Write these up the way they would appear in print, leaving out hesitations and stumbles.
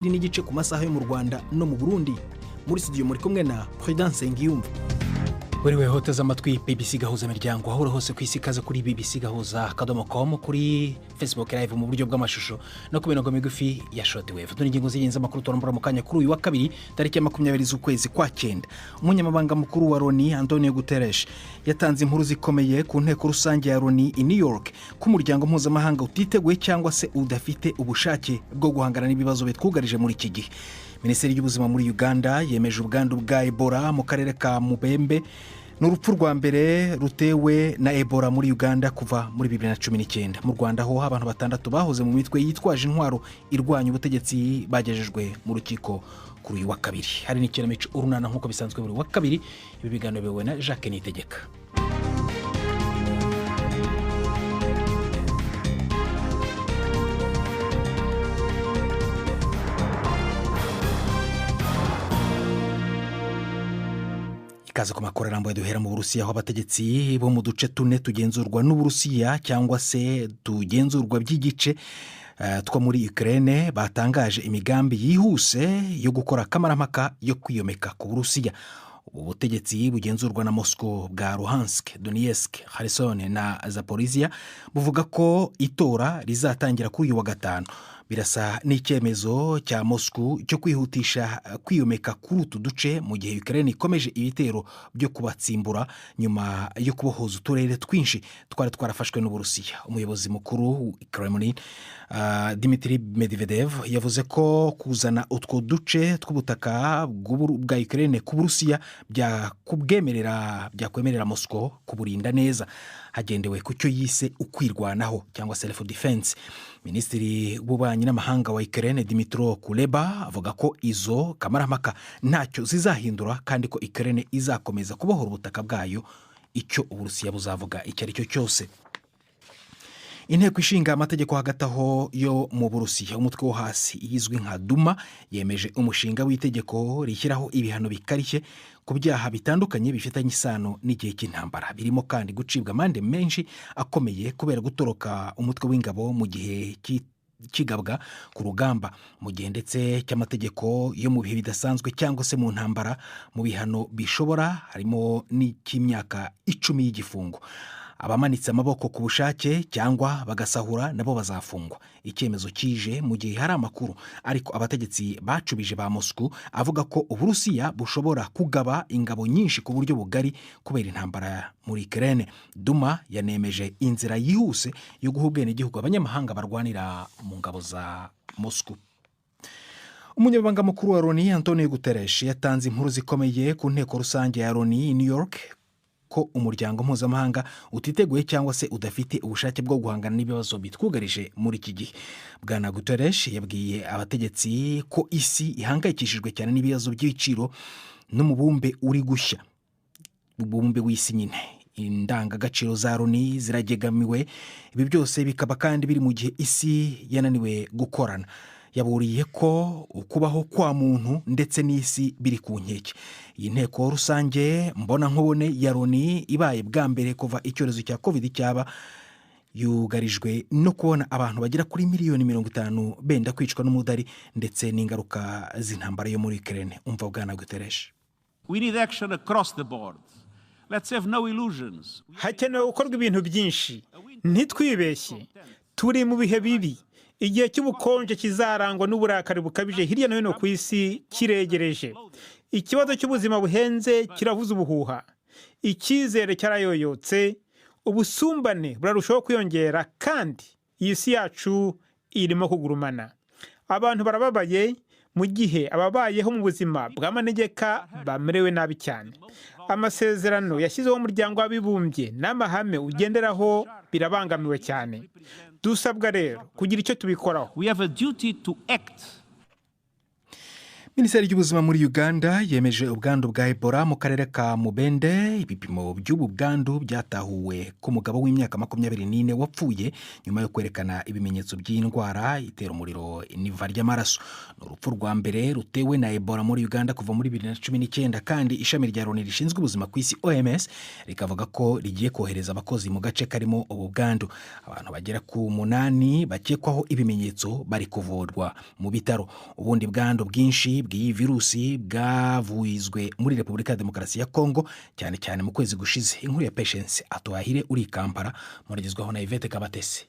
n'igice ku masaha yo mu Rwanda no mu Burundi. Muri studio muri kumwe na Prudence Ngiyumva. Wewe hoteza amatwi BBC Gahuza Miryango aho hose ku isi kaza kuri BBC Gahuza .com, kuri Facebook live mu buryo bw'amashusho no ku mirongo migufi ya shortwave. Dore ingingo z'ingenzi amakuru turambura mu kanya kuri uyu wa kabiri tariki ya 20 z'ukwezi kwa 9. Umunyamabanga mukuru wa Loni Antonio Guterres yatanze inkuru zikomeye ku nteko rusange ya Loni i New York ku muryango mpuzamahanga utiteguye cyangwa se udafite ubushake bwo guhangana n'ibibazo bitwugarije muri iki gihe. Minisiteri y'ubuzima muri Uganda yemeje ubwandu bwa Ebola mu karere ka Mubembe. N'urupfu rwa mbere rutewe na Ebola muri Uganda kuva muri 2019. Mu Rwanda ho abantu 6 bahoze mu mitwe yitwaje intwaro irwanya ubutegetsi bagejejwe mu rukiko kuri uyu wa kabiri. Hari n'ikinamico urunana nkuko bisanzwe buri wa kabiri. Ibi biganiro biwe na Jacques Nitegeka. Kaza ku makuru arambuye duhera mu Burusiya aho abategetsi bo mu duce tune tugenzurwa n'Uburusiya cyangwa se tugenzurwa by'igice two muri Ukraine batangaje imigambi yihuse yo gukora kamarampaka yo kwiyomeka ku Burusiya. Ubutegetsi bugenzurwa na Moscow bwa Luhansk, Donetsk, Kherson na Zaporizhia buvuga ko itora rizatangira kuri uyu wa gatanu. Birasa n'icyemezo cya Moscow cyo kwihutisha kwiyomeka kuri utu duce mu gihe Ukraine ikomeje ibitero byo kubatsimbura nyuma yo kubohoza uturere twinshi twari twarafashwe n'Uburusiya. Umuyobozi mukuru Kremlin Dmitry Medvedev yavuze ko kuzana utwo duce tw'ubutaka bwa Ukraine ku Burusiya byakwemerera Moscow kuburinda neza hagendewe ku cyo yise ukwirwanaho cyangwa self defense. Minisitiri w'ububanyi n'amahanga wa Ukraine Dmytro Kuleba avuga ko izo kamarampaka ntacyo zizahindura kandi ko Ukraine izakomeza kubohora ubutaka bwayo icyo Uburusiya buzavuga icyo ari cyo cyose. Inteko ishinga amategeko hagati aho yo mu Burusiya umutwe wo hasi izwi nka Duma yemeje umushinga w'itegeko rishyiraho ibihano bikarishye ku byaha bitandukanye bifitanye isano n'igihe cy'intambara, birimo kandi gucibwa amande menshi akomeye kubera gutoroka umutwe w'ingabo mu gihe kigabwa ku rugamba, mu gihe ndetse cy'amategeko yo mu bihe bidasanzwe cyangwa se mu ntambara. Mu bihano bishobora harimo n'icy'imyaka 10 y'igifungo. Abamanitse amaboko ku bushake cyangwa bagasahura nabo bazafungwa. Icyemezo kije mu gihe hari amakuru ariko abategetsi bacubije ba Moscow avuga ko Uburusiya bushobora kugaba ingabo nyinshi ku buryo bugari kubera intambara muri Ukraine. Duma yanemeje inzira yihuse yo guha ubwenegihugu abanyamahanga barwanira mu ngabo za Moscow. Umunyamabanga mukuru wa Loni Antonio Guterres yatanze inkuru zikomeye ku nteko rusange ya Loni i New York ko umuryango mpuzamahanga utiteguye cyangwa se udafite ubushake bwo guhangana n'ibibazo bitwugarije muri iki gihe. Bwana Guterres yabwiye abategetsi ko isi ihangayikishijwe cyane n'ibibazo by'ibiciro n'umubumbe uri gushya. Umubumbe w'isi nyine, indangagaciro za Loni ziragegamiwe. Ibi byose bikaba kandi biri mu gihe isi yananiwe gukorana. Yaburiye ko ukubaho kwa muntu ndetse n'isi biri ku nkeke. Iyi nteko rusange mbona nkubone ya Loni ibaye bwa mbere kuva icyorezo cya COVID cyaba yugarijwe no kubona abantu bagera kuri miliyoni 50 benda kwicwa n'umudari ndetse n'ingaruka z'intambara yo muri Ukraine. Umva Bwana Guterres. We need action across the board. Let's have no illusions. Hakenewe gukorwa ibintu byinshi. Ntitwibeshye. Turi mu bihe bibi. Igihe cy'ubukonje kizarangwa n'uburakari bukabije hirya no hino ku isi kiregereje. Ikibazo cy'ubuzima buhenze kiravuza ubuhuha. Icyizere cyarayoyotse, ubusumbane burarushaho kwiyongera kandi iyi si yacu irimo kugurumana. Abantu barababaye mu gihe ababayeho mu buzima bw'amanegeka bamerewe nabi cyane. Amasezerano yashyizeho umuryango w'abibumbye n'amahame ugenderaho birabangamiwe cyane. Dusabwa rero kugira icyo tubikoraho. We have a duty to act. Minisiteri y'ubuzima muri Uganda yemeje ubwandu bwa Ebola mu karere ka Mubende. Ibipimo by'ubu bwandu byatahuwe ku mugabo w'imyaka 24 wapfuye nyuma yo kwerekana ibimenyetso by'indwara itera umuriro n'iva ry'amaraso. Ni urupfu rwa mbere rutewe na Ebola muri Uganda kuva muri 2019, kandi ishami rya Loni rishinzwe ubuzima ku isi OMS rikavuga ko rigiye kohereza abakozi mu gace karimo ubu bwandu. Abantu bagera ku 8 bakekwaho ibimenyetso bari kuvurwa mu bitaro. Ubundi bwandu bwinshi bw'iyi virusi bwavuizwe muri Repubulika ya Demokarasi ya Kongo cyane cyane mu kwezi gushize. Inkuru ya Patience Atoahire uri Kampala, muragezwaho na Yvette Kabatesi.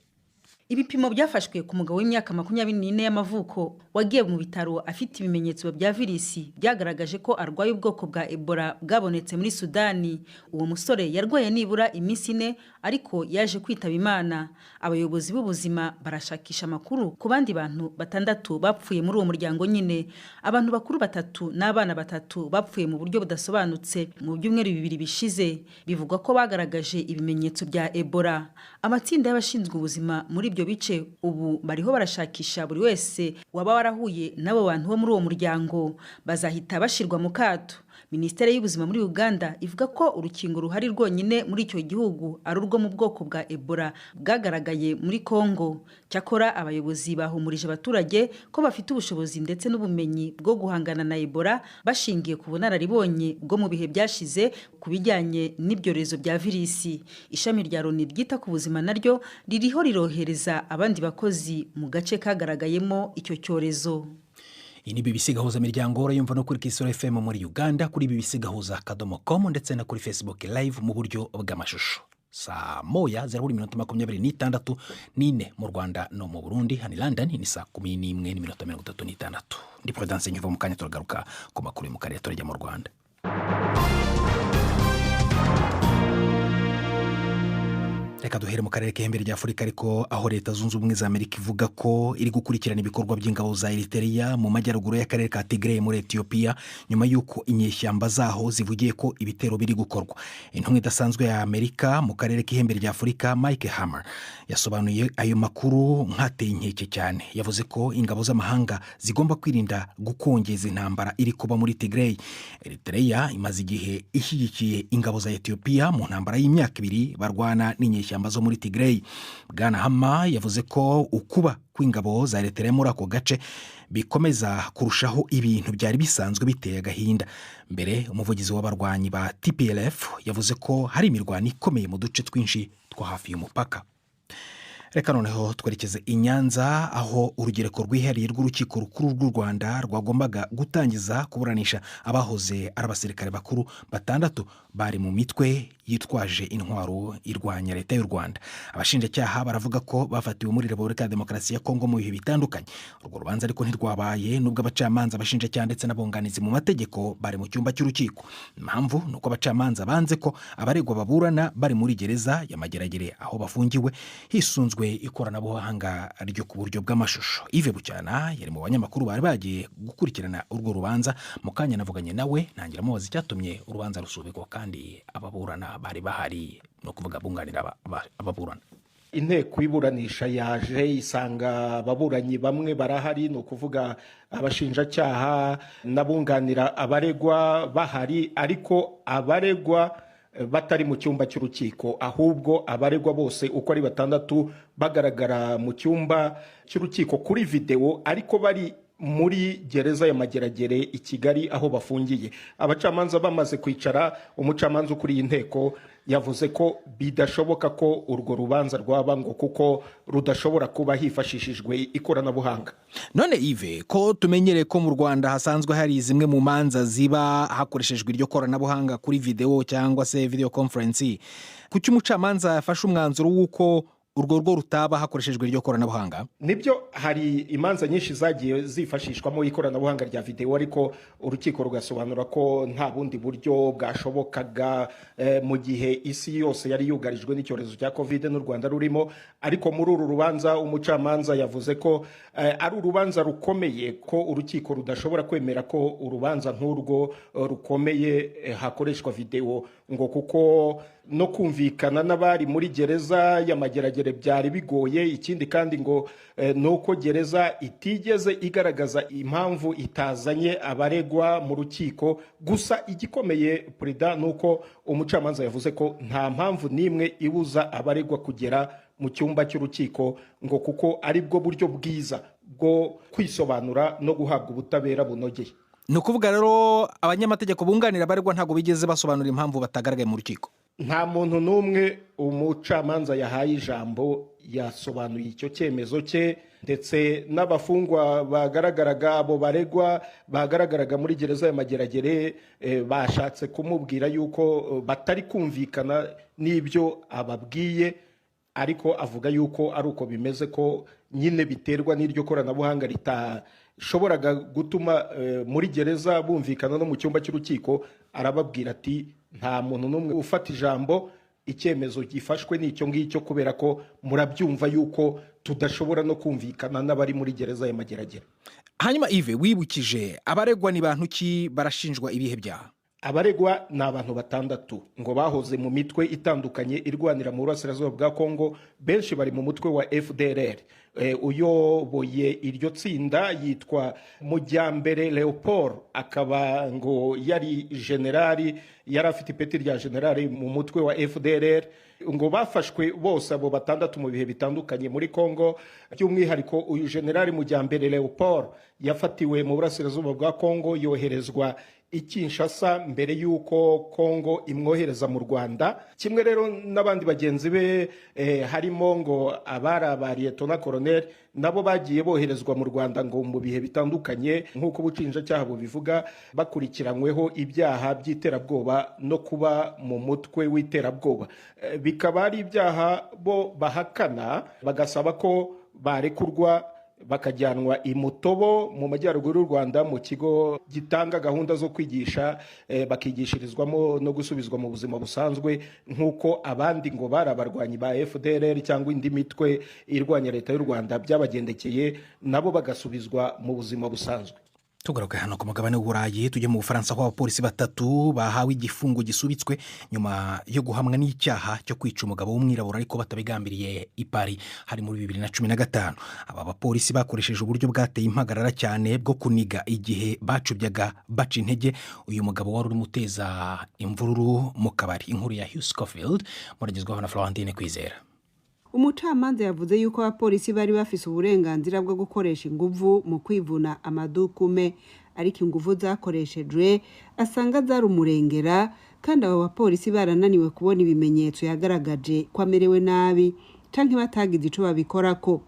Ibipimo byafashwe ku mugabo w'imyaka 24 y'amavuko wagiye mu bitaro afite ibimenyetso bya virusi byagaragaje ko arwaye ubwoko bwa Ebola bwabonetse muri Sudani. Uwo musore yarwaye nibura iminsi 4 ariko yaje kwitaba Imana. Abayobozi b'ubuzima barashakisha amakuru ku bandi bantu 6 bapfuye muri uwo muryango nyine. Abantu bakuru 3 n'abana 3 bapfuye mu buryo budasobanutse mu byumweru 2 bishize. Bivugwa ko bagaragaje ibimenyetso bya Ebola. Amatsinda y'abashinzwe ubuzima muri ibyo bice ubu bariho barashakisha buri wese waba warahuye n'abo bantu bo muri uwo muryango. Bazahita bashirwa mu kato. Minisiteri y'ubuzima muri Uganda ivuga ko urukingo ruhari rwonyine muri icyo gihugu ari urwo mu bwoko bwa Ebola bwagaragaye muri Kongo. Cyakora abayobozi bahumurije abaturage ko bafite ubushobozi ndetse n'ubumenyi bwo guhangana na Ebola bashingiye ku bunararibonye bwo mu bihe byashize ku bijyanye n'ibyorezo bya virusi. Ishami rya Loni ryita ku buzima naryo ririho rirohereza abandi bakozi mu gace kagaragayemo icyo cyorezo. Ini BBC gahuza miryango urayumva no kuri Kisoro FM muri Uganda, kuri BBC gahuza .com ndetse na kuri Facebook live mu buryo bw'amashusho. Saa 1:26 mu Rwanda no mu Burundi. Hani London ni saa 11:36. Ndi Prudence Nyuva mu kanya turagaruka ku makuru mu karere turajya mu Rwanda. Reka duhere mu karere k'ihembe rya Afurika, ariko aho Leta Zunze Ubumwe za Amerika ivuga ko iri gukurikirana ibikorwa by'ingabo za Eritrea mu majyaruguru y'akarere ka Tigray muri Ethiopia nyuma y'uko inyeshyamba zaho zivugiye ko ibitero biri gukorwa. Intumwa idasanzwe ya Amerika mu karere k'ihembe rya Afurika Mike Hammer yasobanuye ayo makuru nkateye inkeke cyane. Yavuze ko ingabo z'amahanga zigomba kwirinda gukongeza intambara iri kuba muri Tigray. Eritrea imaze igihe ishyigikiye ingabo za Ethiopia mu ntambara y'imyaka 2 barwana n'inyeshyamba zo muri Tigray. Bwana Hammer yavuze ko ukuba kw'ingabo za Eritrea muri ako gace bikomeza kurushaho ibintu byari bisanzwe biteye agahinda. Mbere umuvugizi w'abarwanyi ba TPLF yavuze ko hari imirwano ikomeye mu duce twinshi two hafi y'umupaka. Reka noneho twerekeze i Nyanza, aho urugereko rwihariye rw'urukiko rukuru rw'u Rwanda rwagombaga gutangiza kuburanisha abahoze ari abasirikare bakuru 6 bari mu mitwe yitwaje intwaro irwanya leta y'u Rwanda. Abashinjacyaha baravuga ko bafatiwe muri Repubulika ya Demokarasi ya Kongo mu bihe bitandukanye. Urwo rubanza ariko ntirwabaye nubwo abacamanza, abashinjacyaha ndetse n'abunganizi mu mategeko bari mu cyumba cy'urukiko. Impamvu nuko abacamanza banze ko abaregwa baburana bari muri gereza ya Mageragere aho bafungiwe hisunzwe ikoranabuhanga ryo ku buryo bw'amashusho. Yves Bucyana yari mu banyamakuru bari bagiye gukurikirana urwo rubanza. Mu kanya navuganye nawe ntangira mubaza icyatumye urubanza rusubikwa kandi ababurana bari bahari, no kuvuga bunganira ababurana. Inteko iburanisha yaje isanga ababuranyi bamwe barahari, no kuvuga abashinjacyaha n'abunganira abaregwa bahari, ariko abaregwa batari mu cyumba cy'urukiko, ahubwo abaregwa bose uko ari 6 bagaragara mu cyumba cy'urukiko kuri video, ariko bari muri gereza ya Mageragere i Kigali aho bafungiye. Abacamanza bamaze kwicara, umucamanza ukuriye inteko yavuze ko bidashoboka ko urwo rubanza rwaba ngo kuko rudashobora kuba hifashishijwe ikoranabuhanga. None Yves, ko tumenyere ko mu Rwanda hasanzwe hari zimwe mu manza ziba hakoreshejwe iryo koranabuhanga kuri video cyangwa se video conference, kuki umucamanza yafashe umwanzuro w'uko urwo rutaba hakoreshejwe iryo koranabuhanga? Nibyo, hari imanza nyinshi zagiye zifashishwamo ikoranabuhanga rya video, ariko urukiko rugasobanura ko nta bundi buryo bwashobokaga mu gihe isi yose yari yugarijwe n'icyorezo cya COVID n'u Rwanda rurimo. Ariko muri uru rubanza umucamanza yavuze ko ari urubanza rukomeye, ko urukiko rudashobora kwemera ko urubanza nk'urwo rukomeye hakoreshwa video, ngo kuko no kumvikana n'abari muri gereza y'amageragere byari bigoye. Ikindi kandi ngo ni uko gereza itigeze igaragaza impamvu itazanye abaregwa mu rukiko. Gusa igikomeye perezida ni uko umucamanza yavuze ko nta mpamvu n'imwe ibuza abaregwa kugera mu cyumba cy'urukiko, ngo kuko ari bwo buryo bwiza bwo kwisobanura no guhabwa ubutabera bunogeye. Ni ukuvuga rero abanyamategeko bunganira abaregwa ntabwo bigeze basobanura impamvu batagaragaye mu rukiko. Nta muntu n'umwe umucamanza yahaye ijambo yasobanuye icyo cyemezo cye, ndetse n'abafungwa bagaragaraga, abo baregwa bagaragaraga muri gereza y'amageragere bashatse kumubwira yuko batari kumvikana n'ibyo ababwiye, ariko avuga yuko ari uko bimeze, ko nyine biterwa n'iryo koranabuhanga ritashoboraga gutuma muri gereza bumvikana no mu cyumba cy'urukiko. Arababwira ati nta muntu n'umwe ufata ijambo, icyemezo gifashwe n'icyo ngicyo, kubera ko murabyumva yuko tudashobora no kumvikana n'abari muri gereza y'amageragere. Hanyuma Yves, wibukije abaregwa ni bantu ki, barashinjwa ibihe byaha? Abaregwa ni abantu 6 ngo bahoze mu mitwe itandukanye irwanira mu burasirazuba bwa Kongo. Benshi bari mu mutwe wa FDLR. Uyoboye iryo tsinda yitwa Mujyambere Leopold, akaba ngo yari generali, yari afite ipeti rya generali mu mutwe wa FDLR. Ngo bafashwe bose abo 6 mu bihe bitandukanye muri Kongo. By'umwihariko uyu generali Mujyambere Leopold yafatiwe mu burasirazuba bwa Kongo, yoherezwa i Kinshasa mbere y'uko Kongo imwohereza mu Rwanda. Kimwe rero n'abandi bagenzi be harimo ngo abari Lieutenant Colonel, nabo bagiye boherezwa mu Rwanda ngo mu bihe bitandukanye, nk'uko ubucinjacyaha bubivuga, bakurikiranyweho ibyaha by'iterabwoba no kuba mu mutwe w'iterabwoba. Bikaba ari ibyaha bo bahakana, bagasaba ko barekurwa bakajyanwa i Mutobo mu majyaruguru y'u Rwanda, mu kigo gitanga gahunda zo kwigisha, bakigishirizwamo no gusubizwa mu buzima busanzwe, nk'uko abandi ngo bari abarwanyi ba FDLR cyangwa indi mitwe irwanya leta y'u Rwanda byabagendekeye, nabo bagasubizwa mu buzima busanzwe. Tugaruke hano ku mugabane w'Uburayi, tujye mu Bufaransa, aho abapolisi 3 bahawe igifungo gisubitswe nyuma yo guhamwa n'icyaha cyo kwica umugabo w'umwirabura ariko batabigambiriye i Paris hari muri 2015. Aba bapolisi bakoresheje uburyo bwateye impagarara cyane bwo kuniga igihe bacubyaga baca intege uyu mugabo wari urimo uteza imvururu mu kabari. Inkuru ya Hugh Scofield, muragezwaho na Florentine Kwizera. Umucamanza yavuze yuko abapolisi bari bafise uburenganzira bwo gukoresha inguvu mu kwivuna amadukume, ariko inguvu zakoreshejwe asanga zari umurengera, kandi abo bapolisi barananiwe kubona ibimenyetso yagaragaje ko amerewe nabi canke batagize ico babikorako.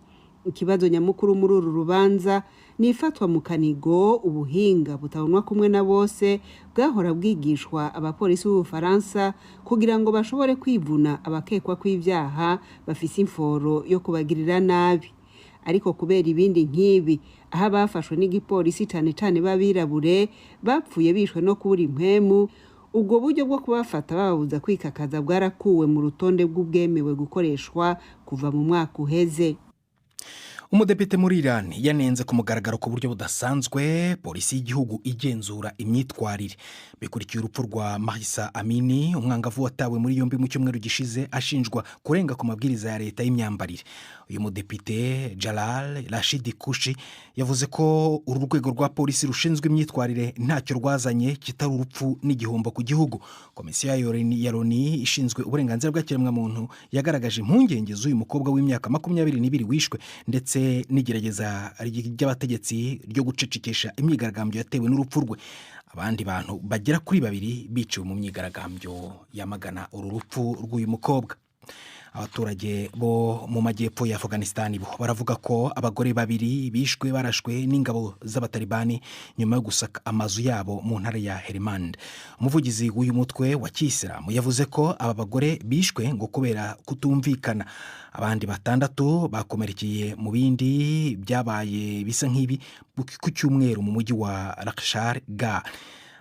Ikibazo nyamukuru muri uru rubanza ni ifatwa mu kanigo ubuhinga butabonwa kumwe na bose bwahora bwigishwa abapolisi b'Ubufaransa kugira ngo bashobore kwivuna abakekwa kw'ivyaha bafise imforo yo kubagirira nabi. Ariko kubera ibindi nk'ibi, aho bafashwe n'igipolisi cyane babirabure bapfuye bishwe no kubura impwemu, ubwo buryo bwo kubafata bababuza kwikakaza bwarakuwe mu rutonde bw'ubwemewe gukoreshwa kuva mu mwaka uheze. Umudepite muri Iran yanenze ku mugaragaro ku buryo budasanzwe polisi y'igihugu igenzura imyitwarire bikurikiye urupfu rwa Mahsa Amini, umwangavu watawe muri yombi mu cyumweru gishize ashinjwa kurenga ku mabwiriza ya leta y'imyambarire. Uyu mudepite Jalal Rashid Kushi yavuze ko uru rwego rwa polisi rushinzwe imyitwarire ntacyo rwazanye kitari urupfu n'igihombo ku gihugu. Komisiyo ya Loni ishinzwe uburenganzira bw'ikiremwamuntu yagaragaje impungenge z'uyu mukobwa w'imyaka 22 wishwe, ndetse n'igerageza ry'abategetsi ryo gucecekesha imyigaragambyo yatewe n'urupfu rwe. Abandi bantu bagera kuri 2 biciwe mu myigaragambyo yamagana uru rupfu rw'uyu mukobwa. Abaturage bo mu majyepfo ya Afghanistan bo baravuga ko abagore 2 bishwe barashwe n'ingabo z'abatalibani nyuma yo gusaka amazu yabo mu ntara ya Helmand. Umuvugizi w'uyu mutwe wa Kisilamu yavuze ko aba bagore bishwe ngo kubera kutumvikana. Abandi 6 bakomerekeye mu bindi byabaye bisa nk'ibi ku cyumweru mu mujyi wa Lakshar Gah.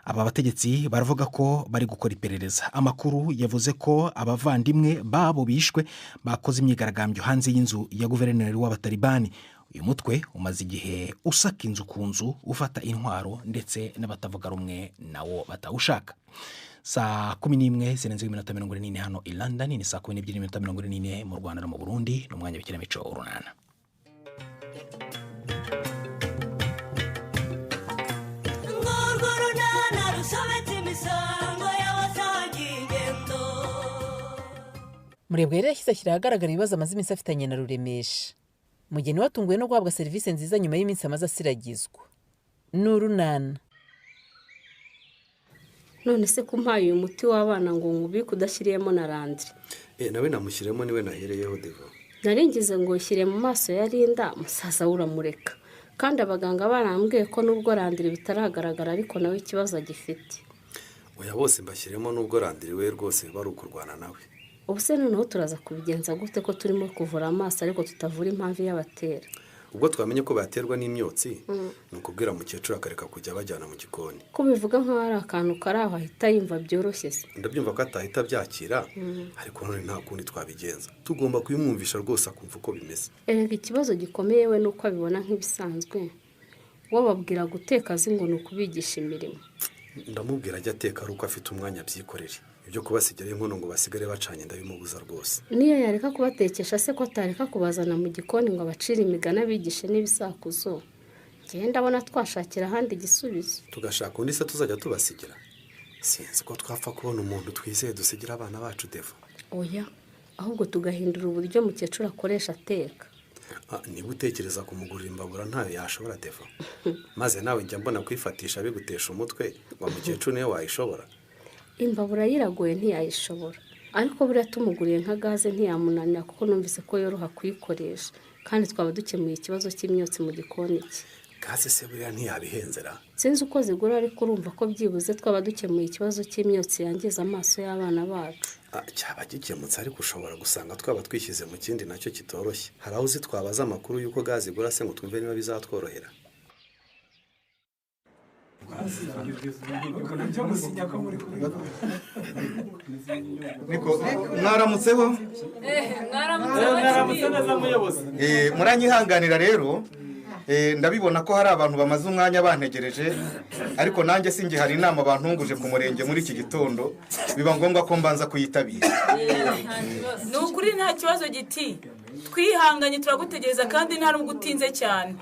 Aba bategetsi baravuga ko bari gukora iperereza. Amakuru yavuze ko abavandimwe babo bishwe bakoze imyigaragambyo hanze y'inzu ya guverineri w'abatalibani. uyu mutwe umaze igihe usaka inzu ku nzu, ufata intwaro ndetse n'abatavuga rumwe nawo batawushaka. Saa 11 zirenze iminota 40 hano i London, ni saa 12 n'iminota 40 mu Rwanda no mu Burundi. N'umwanya w'ikinamico urunana. Murebwayire yashyize ashyira ahagaragara ibibazo amaze iminsi afitanye na Ruremesha. Mugeni watunguwe no guhabwa serivisi nziza nyuma y'iminsi amaze asiragizwa. N'urunana. None se kumpaye uyu muti w'abana ngo nkubike udashyiriyemo na Landry? Nawe namushyiremo niwe nahereyeho Devo. Naringize ngo ushyire mu maso ya Linda, musaza uramureka. Kandi abaganga barambwiye ko nubwo Landry bitaragaragara ariko nawe ikibazo agifite. Oya bose mbashyiremo nubwo Landry we rwose bari ukurwana nawe. Ubuse noneho turaza kubigenza gute ko turimo kuvura amaso ariko tutavura impamvu y'abatera? Ubwo twamenye ko baterwa n'imyotsi, nukubwira mukecuru akareka kujya bajyana mu gikoni. Ko bivuga nkaho ari akantu kari aho ahita yumva byoroshye se. Ndabyumva ko atahita byakira, ariko none nta kundi twabigenza. Tugomba kuyimwumvisha rwose akumva uko bimeze. Erega ikibazo gikomeye we nuko abibona nk'ibisanzwe. Wababwira guteka azi ngo nukubigisha imirimo. Ndamubwira ajya ateka ari uko afite umwanya byikorera. Ibyo kubasigira inkono ngo basigare bacanye ndabimubuza rwose. Niyo yareka kubatekesha se ko atareka kubazana mu gikoni ngo abacire imigana bigishe n'ibisakuzo. Ngiye ndabona twashakira ahandi igisubizo. Tugashaka undi se tuzajya tubasigira. Sinzi ko twapfa kubona umuntu twizeye dusigira abana bacu Devo. Oya, ahubwo tugahindura uburyo mukecuru akoresha ateka. Niba utekereza kumugurira imbabura ntayo yashobora Devo. Maze nawe njya mbona kwifatisha bigutesha umutwe ngo mukecuru niyo wayishobora. Imbabura yiragoye ntiyayishobora, ariko buriya tumuguriye nka gaze ntiyamunanira kuko numvise ko yoroha kuyikoresha, kandi twaba dukemuye ikibazo cy'imyotsi mu gikoni cye. Gaze se buriya ntiyabihenzera? Sinzi uko zigura ariko urumva ko byibuze twaba dukemuye ikibazo cy'imyotsi yangiza amaso y'abana bacu. Cyaba gikemutse ariko ushobora gusanga twaba twishyize mu kindi nacyo kitoroshye. Hari aho uzi twabaza amakuru y'uko gaze igura se ngo twumve niba bizatworohera. Niko mwaramutseho? Mwaramutse neza muyobozi. Muranyihanganira rero, ndabibona ko hari abantu bamaze umwanya bantegereje, ariko nanjye singe hari inama bantunguje ku murenge muri iki gitondo, biba ngombwa ko mbanza kuyitabira. Nukuri nta kibazo giti. Twihanganye turagutegereza kandi nta nubwo utinze cyane.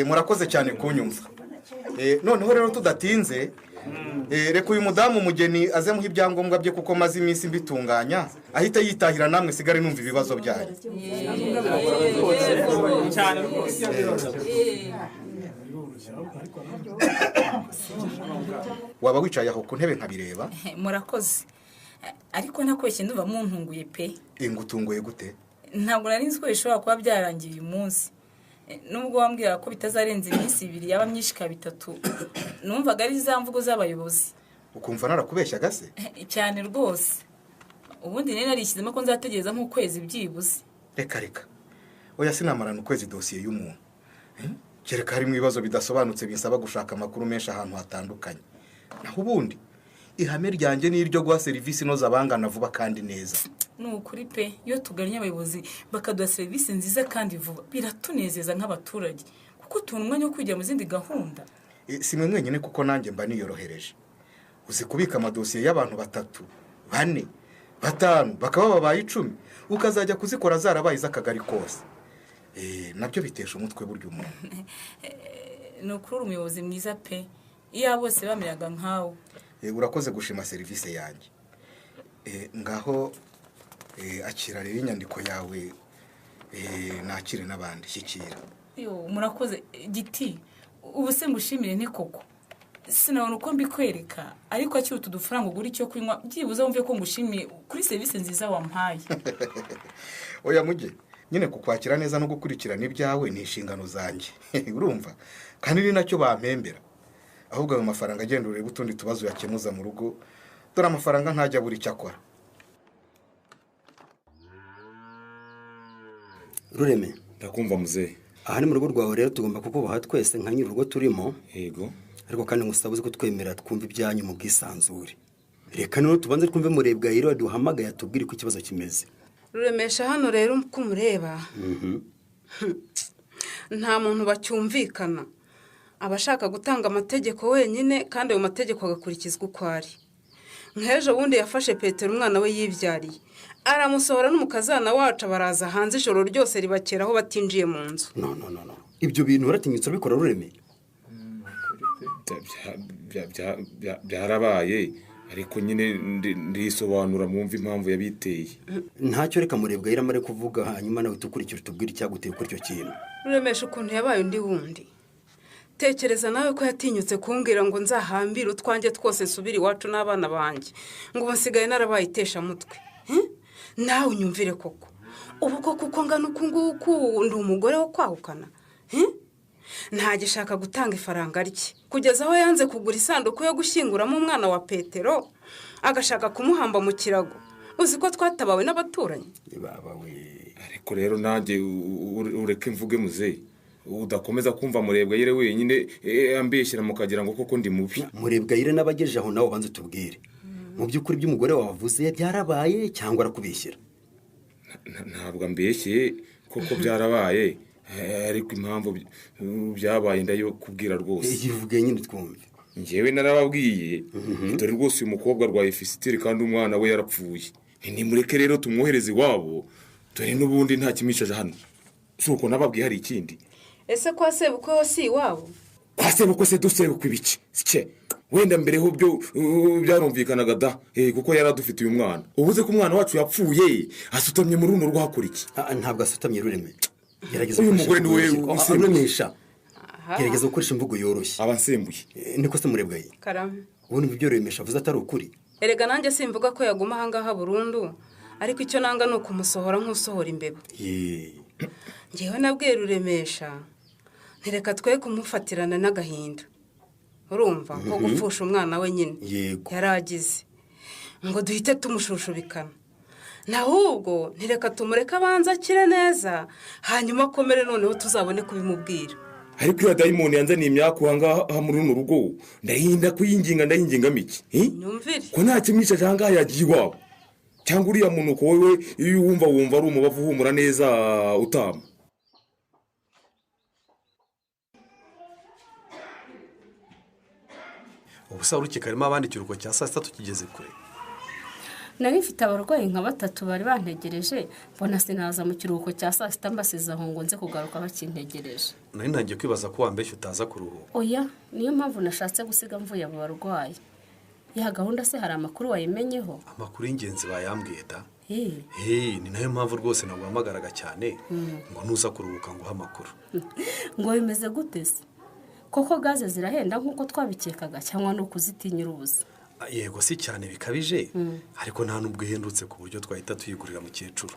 Murakoze cyane kunyumva. Noneho rero tudatinze, reka uyu mudamu umugeni aze muha ibyangombwa bye kuko maze iminsi mbitunganya, ahita yitahira namwe sigare numva ibibazo byanyu. Cyane rwose. Waba wicaye aho ku ntebe nkabireba? Murakoze. Ariko nakweshye ndumva muntunguye pe. Ngutunguye gute? Ntabwo nari nzi ko bishobora kuba byarangiye uyu munsi. Nubwo wambwira ko bitazarenza iminsi 2 yaba myinshi ka 3, numvaga ari za mvugo z'abayobozi. Ukumva narakubeshya gase? Cyane rwose. Ubundi nene narishyizemo ko nzategereza nk'ukwezi byibuze. Reka. Oya sinamarana ukwezi dosiye y'umuntu. Kereka harimo ibibazo bidasobanutse bisaba gushaka amakuru menshi ahantu hatandukanye. Naho ubundi ihame ryanjye ni iryo guha serivisi inoze abangana vuba kandi neza. Nukuri pe, iyo tugannye abayobozi bakaduha serivisi nziza kandi vuba biratunezeza nk'abaturage kuko tubona umwanya wo kujya mu zindi gahunda. Si mwe mwenyine kuko nanjye mba niyorohereje. Uzi kubika amadosiye y'abantu 3, 4, 5 bakaba babaye 10 ukazajya kuzikora zarabaye z'akagari kose. Nabyo bitesha umutwe buryo umuntu. Nukuri umuyobozi mwiza pe, iyo bose bamiraga nkawe. Urakoze gushima serivisi yanjye. Ngaho akira rero inyandiko yawe, nakire n'abandi shyikira. Murakoze giti. Ubu se ngushimire nte koko. Sinabona uko mbikwereka, ariko akiri utudufaranga ugura icyo kunywa byibuze wumve ko ngushimiye kuri serivisi nziza wampaye. Oya mujye, nyine kukwakira neza no gukurikirana ibyawe ni inshingano zanjye. Urumva? Kandi ni nacyo bampembera. Ahubwo ayo mafaranga agenda ureba utundi tubazo yakemuza mu rugo, dore amafaranga ntajya buri cyakora. Rureme, ndakumva muzehe. Aha ni mu rugo rwawe rero tugomba kukubaha twese nka nyiri urugo turimo. Yego. Ariko kandi ngusabuze ko twemera twumva ibyanyu mu bwisanzure. Reka none tubanze twumve Murebwayire duhamagaye atubwire ko ikibazo kimeze. Ruremesha hano rero kumureba. nta muntu bacyumvikana aba ashaka gutanga amategeko wenyine kandi ayo mategeko agakurikizwa uko ari. nk'ejo bundi yafashe Petero umwana we yibyariye aramusohora n'umukazana wacu baraza hanze ijoro ryose ribakeraho batinjiye mu nzu. no ibyo bintu uratinyutse bikora Rureme? byarabaye ariko nyine ndisobanura mwumva impamvu yabiteye. Ntacyo reka murebwa yiramare kuvuga hanyuma nawe tukurikira tubwire icyaguteye kuri icyo kintu. Ruremesha ukuntu yabaye undi wundi. Tekereza nawe ko yatinyutse kumbwira ngo nzahambire utwanjye twose nsubire iwacu n'abana banjye ngo basigaye narabaye itesha mutwe. Nawe unyumvire koko ubu koko uko ngana uku nguku ndi umugore wo kwahukana. Ntagishaka gutanga ifaranga rye kugeza aho yanze kugura isanduku yo gushyinguramo umwana wa Petero agashaka kumuhamba mu kirago. Uzi ko twatabawe n'abaturanyi. Ariko rero nanjye ureke mvuge muzeyi udakomeza kumva Murebwa yire wenyine ambeshyira mukagira ngo koko ndi mubi. Murebwa yire n'abagejeje aho nawo banze tubwire mu by'ukuri by'umugore wavuze byarabaye cyangwa arakubishyira? Ntabwo ambeshye koko byarabaye ariko impamvu byabaye ndayo kubwira rwose. Yivuge nyine twumve. Ngewe narababwiye dore rwose uyu mukobwa rwaye Fisitiri kandi umwana we yarapfuye. Nimureke rero tumwohereze iwabo dore n'ubundi nta kimishaje hano. Suko nababwiye hari ikindi. Ese kwa sebukwe ho si iwabo? Kwa sebukwe se duseruka ibiki? Sike wenda mbere ho byo byarumvikanaga da kuko yaradufitiye umwana. Ubuze ko umwana wacu yapfuye asutamye mu runo rwakora iki? Ntabwo asutamye Rureme. Gerageza uyu mugore ni we usemesha. Gerageza ukoresha imvugo yoroshye. Abansembuye. Niko se Murebwa ye. Karame. Ubu ni byo Ruremesha avuze atari ukuri. Erega nanjye simvuga ko yaguma ahangaha burundu ariko icyo nanga ni ukumusohora nk'usohora imbeba. Ngewe nabwiye Ruremesha ntireka twe kumufatirana n'agahinda. Urumva ko gupfusha umwana we nyine yaragize ngo duhite tumushushubikana. Nahubwo ntireka tumureka abanza akire neza hanyuma akomere noneho tuzabone kubimubwira. Ariko iyo dayimoni yanzaniye imyaka uhangaha muri runo rugo ndahinda ndayinginga miki. Nyumvire ko nta kimwisha cyangwa yagiye iwabo cyangwa uriya muntu ko wewe iyo wumva ari umubavu humura neza utama. Ubusa urukikarimo abandi kiruko cya saa sita tukigeze kure. Nari mfite abarwayi nka 3 bari bantegereje mbona sinaza mu kiruhuko cya saa sita mbasiza aho ngo nze kugaruka bakintegereje. Nari ntangiye kwibaza ko wambeshye utaza kuruhuka. Oya niyo mpamvu nashatse gusiga mvuye abo barwayi. Ya gahunda se hari amakuru wayimenyeho? Amakuru y'ingenzi bayambwiye da. Ni nayo mpamvu rwose naguhamagaraga cyane ngo nuza kuruhuka ngo amakuru. Ngo bimeze gute se? Koko gaze zirahenda nkuko twabikekaga cyangwa no kuzitinyira ubusa? Yego si cyane bikabije ariko nta nubwo ihendutse ku buryo twahita tuyigurira mu cyecuru.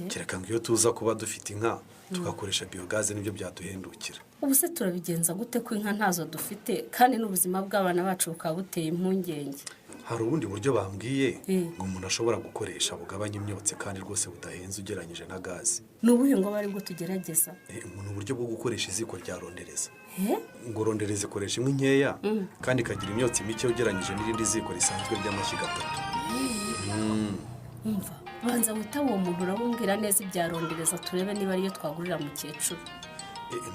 Kereka ngo iyo tuza kuba dufite inka tugakoresha biogaze nibyo byaduhendukira. Ubu se turabigenza gute ko inka ntazo dufite kandi n'ubuzima bw'abana bacu bukabuteye impungenge? Hari ubundi buryo bambwiye ngo umuntu ashobora gukoresha bugabanya imyotsi kandi rwose budahenze ugeranyije na gaze. Nubuhe ngo bari bwo tugerageza? Mu buryo bwo gukoresha iziko rya rondereza. Ngo rondereze koresha imwe nkeya kandi kagira imyotsi mike ugeranyije n'irindi ziko risanzwe ry'amashyiga 3. Umva banza witaba uwo muntu urabumbwira neza ibya rondereza turebe niba ariyo twagurira mu cyecuru.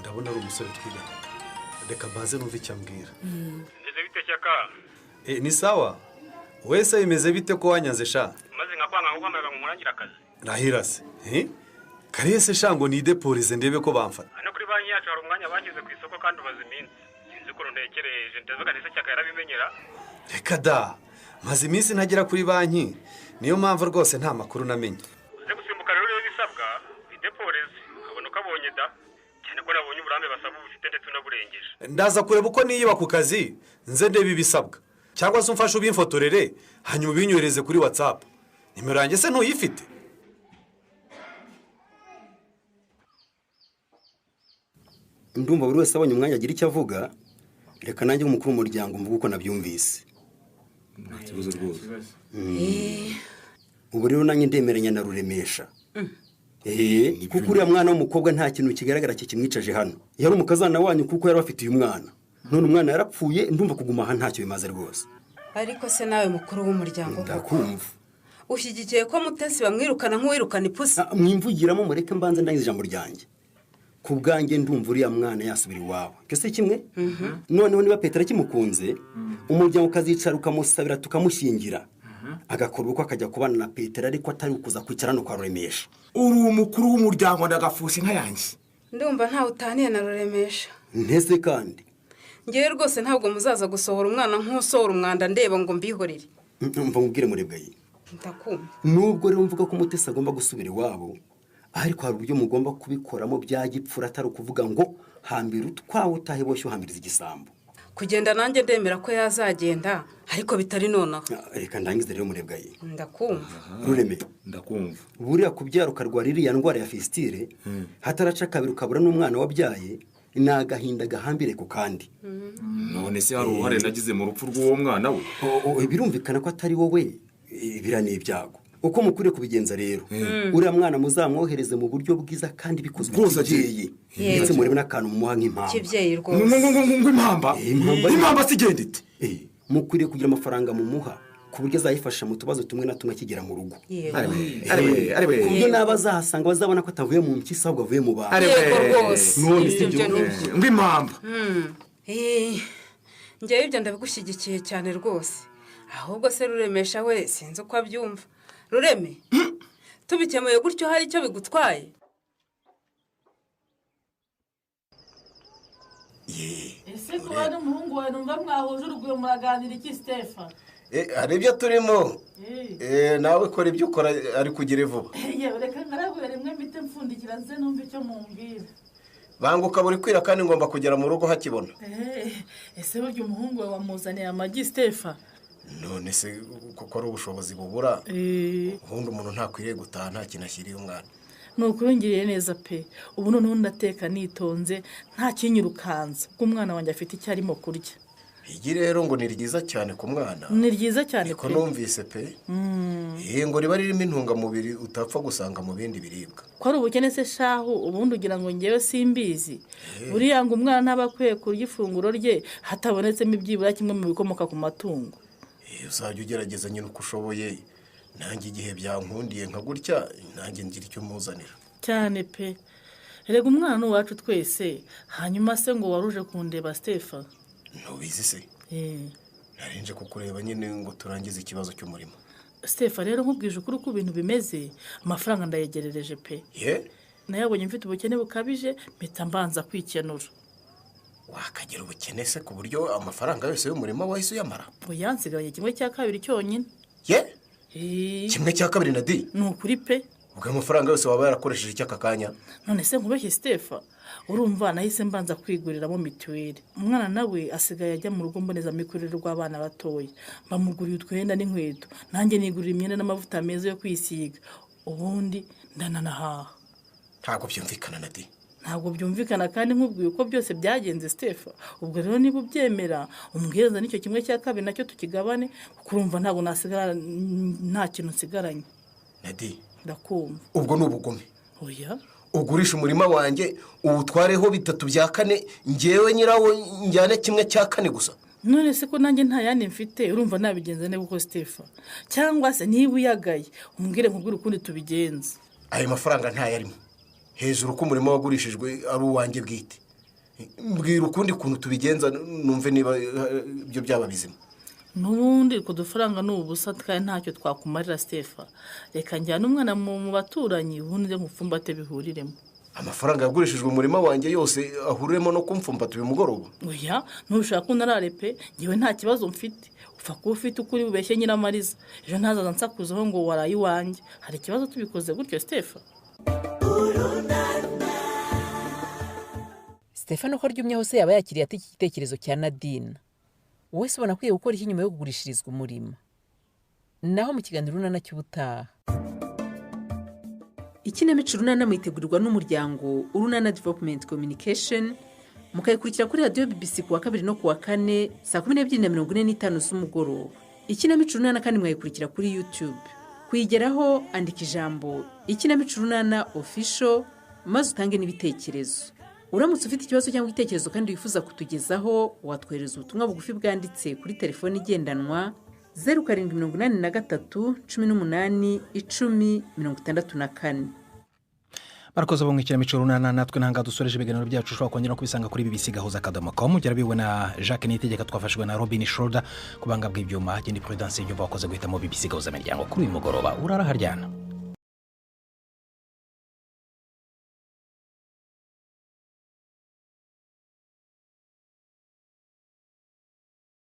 Ndabona ari umusore twigana. Reka baze numva icyo ambwira. Ndeze bite cyaka? Ni sawa. Wese bimeze bite ko wanyanze sha? Maze ngakwanga guhamagara mu murangira akazi. Rahira se. Karese shango ni depolize ndebe ko bamfata. Ano kuri banki yacu hari umwanya bagize ku isoko kandi ubaza iminsi. Sinzi ko ndekereje ndavuga nese cyaka yarabimenyera. Reka da. Maze iminsi ntagera kuri banki. Niyo mpamvu rwose nta makuru namenye. Uze gusimbuka rero bisabwa depolize abona ukabonye da. Cyane ko nabonye uburambe basaba ubufite ndetse unaburengeje. Ndaza kureba uko niyiba ku kazi nze ndebe ibisabwa. Cyangwa se umfashe ubimfotorere hanyuma ubinyohereze kuri WhatsApp. Nimero yanjye se ntuyifite? Ndumva buri wese abonye umwanya agira icyo avuga. Reka nanjye umukuru w'umuryango mvuga uko nabyumvise. Ikibazo rwose. Ubu rero nanjye ndemeranya na Ruremesha. Kuko uriya mwana w'umukobwa nta kintu kigaragara kimwicaje hano. Yari umukazana wanyu kuko yari afite uyu mwana. None umwana yarapfuye ndumva kuguma aha ntacyo bimaze rwose. Ariko se nawe mukuru w'umuryango ndakumva. Ushyigikiye ko Mutesi bamwirukana nk'uwirukana ipusi? Mwimvugiramo mureke mbanze ndayize ijambo ryanjye. ku bwanjye ndumva uriya mwana yasubira iwabo kese kimwe noneho niba petero akimukunze umuryango ukazicara ukamusabira tukamushyingira agakora uko akajya kubana na petero ariko atari ukuza kwicara no kwa Ruremesha. uri umukuru w'umuryango ndagafusa inka yanjye. ndumva ntawe utaniye na Ruremesha. ntese kandi ngewe rwose ntabwo muzaza gusohora umwana nk'usohora umwanda ndeba ngo mbihorere. mva nkubwire Murebwayi, ndakumva. nubwo rero mvuga ko Mutesi agomba gusubira iwabo ariko hari uburyo mugomba kubikoramo bya gipfura atari ukuvuga ngo hambira utwawe utahiboshye uhambiriza igisambo. kugenda nanjye ndemera ko yazagenda ariko bitari nonaha. reka ndangize rero Murebwayi. ndakumva. Rureme, ndakumva. buriya kubyara ukarwara iriya ndwara ya fistile hataraca kabiri ukabura n'umwana wabyaye ni agahinda gahambire ku kandi. none se hari uruhare nagize mu rupfu rw'uwo mwana we? birumvikana ko atari wowe, biriya ni ibyago. uko mukwiriye kubigenza rero uriya mwana muzamwohereze mu buryo bwiza kandi bikozwe kibyeyi ndetse murebe n'akantu mumuha nk'impamba. kibyeyi rwose. impamba sigenda ite? mukwiriye kugira amafaranga mumuha ku buryo azayifasha mu tubazo tumwe na tumwe akigera mu rugo. ku buryo n'abazahasanga bazabona ko atavuye mu mpyisi ahubwo avuye mu bantu. none si ibyo impamba. ngewe ibyo ndabigushyigikiye cyane rwose. ahubwo se Ruremesha we sinzi uko abyumva. Rureme, tubikemuye gutyo hari icyo bigutwaye? ese kuba n'umuhungu wawe numva mwahuje urugwiro muraganira iki Stefa? hari ibyo turimo. nawe kora ibyo ukora ari kugire vuba. yewe reka ngaragure rimwe mpite mfundikira nze numva icyo mumbwira. banguka buri kwira kandi ngomba kugera mu rugo hakibona. ese burya umuhungu wawe wamuzaniye amagi Stefa? none se kuko ari ubushobozi bubura ubundi umuntu ntakwiriye gutaha nta kintu ashyiriye umwana. ni ukurungiriye neza pe. ubu noneho ndateka nitonze nta kinyirukanza kuko umwana wanjye afite icyo arimo kurya. igi rero ngo ni ryiza cyane ku mwana. ni ryiza cyane pe. numvise pe. ngo riba ririmo intungamubiri utapfa gusanga mu bindi biribwa. ko ari ubukene se shahu ubundi ugira ngo ngewe simbizi. buriya ngo umwana ntaba akwiye kurya ifunguro rye hatabonetsemo ibyibura kimwe mu bikomoka ku matungo. uzajya ugerageza nyine uko ushoboye. nanjye igihe byankundiye nka gutya nanjye ngira icyo muzanira cyane pe. rega umwana wacu twese. hanyuma se ngo waruje kundeba Stefa? ntubizi se. narinje kukureba nyine ngo turangize ikibazo cy'umurimo. Stefa rero nkubwije ukuri uko ibintu bimeze amafaranga ndayegerereje pe. nayabonye mfite ubukene bukabije mpita mbanza kwikenura. wakagira ubukene se ku buryo amafaranga yose y'umurimo wahise uyamara? oya nsigaye 1/2 cyonyine. kimwe cya kabiri na di? ni ukuri pe. ubwo amafaranga yose waba yarakoresheje icy'aka kanya? none se nkubeshye Stefa urumva nahise mbanza kwiguriramo mituweli. umwana nawe asigaye ajya mu rugo mbonezamikurire rw'abana batoya. bamuguriye utwenda n'inkweto nanjye nigurira imyenda n'amavuta meza yo kwisiga ubundi ndananahaha. ntabwo byumvikana na di? ntabwo byumvikana kandi nkubwiye uko byose byagenze Stefa. ubwo rero niba ubyemera umbwiriza n'icyo 1/2 nacyo tukigabane kuko urumva ntabwo nasigara nta kintu nsigaranye. Nadi, ndakumva. ubwo ni ubugome. oya ugurisha umurima wanjye uwutwareho 3/4 ngewe nyirawo njyane 1/4 gusa. none se ko nanjye nta yandi mfite urumva nabigenza neza uko Stefa? cyangwa se niba uyagaye umbwire nkubwire ukundi tubigenza. ayo mafaranga ntayarimo. hejuru ko umurimo wagurishijwe ari uwanjye bwite. mbwira ukundi kuntu tubigenza numve niba ibyo byaba bizima. n'ubundi ko dufaranga n'ubusa kandi ntacyo twakumarira Stefa. reka njyana umwana mu baturanyi ubundi mupfumbate bihuriremo. amafaranga yagurishijwe umurima wanjye yose ahururemo no kumfumbata uyu mugoroba? oya ntushaka ko narare pe. ngewe nta kibazo mfite. upfa kuba ufite ukuri bubeshye Nyiramariza. ejo ntazaza nsakuzaho ngo waraye iwanjye. hari ikibazo tubikoze gutyo Stefa? Stefano ko ryumye hose yaba yakiriye ati igitekerezo cya Nadine. wowe se ubona akwiye gukora iki nyuma yo kugurishirizwa umurima? naho mu kiganiro Urunana cy'ubutaha. ikinamico Urunana mwitegurirwa n'umuryango Urunana Development Communication mukayikurikira kuri radiyo BBC kuwa 2 no kuwa 4 saa 12:45 z'umugoroba. ikinamico Urunana kandi mwayikurikira kuri YouTube. kuyigeraho andika ijambo ikinamico Urunana official maze utange n'ibitekerezo. uramutse ufite ikibazo cyangwa igitekerezo kandi wifuza kutugezaho watwohereza ubutumwa bugufi bwanditse kuri telefoni igendanwa 0783 18 10 64. barakoze bo mu ikinamico runana natwe ntabwo dusoreje ibiganiro byacu ushobora kongera kubisanga kuri bbc.gahuza.com byarabiwe na Jacques Niyitegeka twafashijwe na Robin Schroeder ku banga bw'ibyuma genda Prudence y'ibyo bakoze guhitamo bbc gahuza miryango kuri uyu mugoroba urara haryana.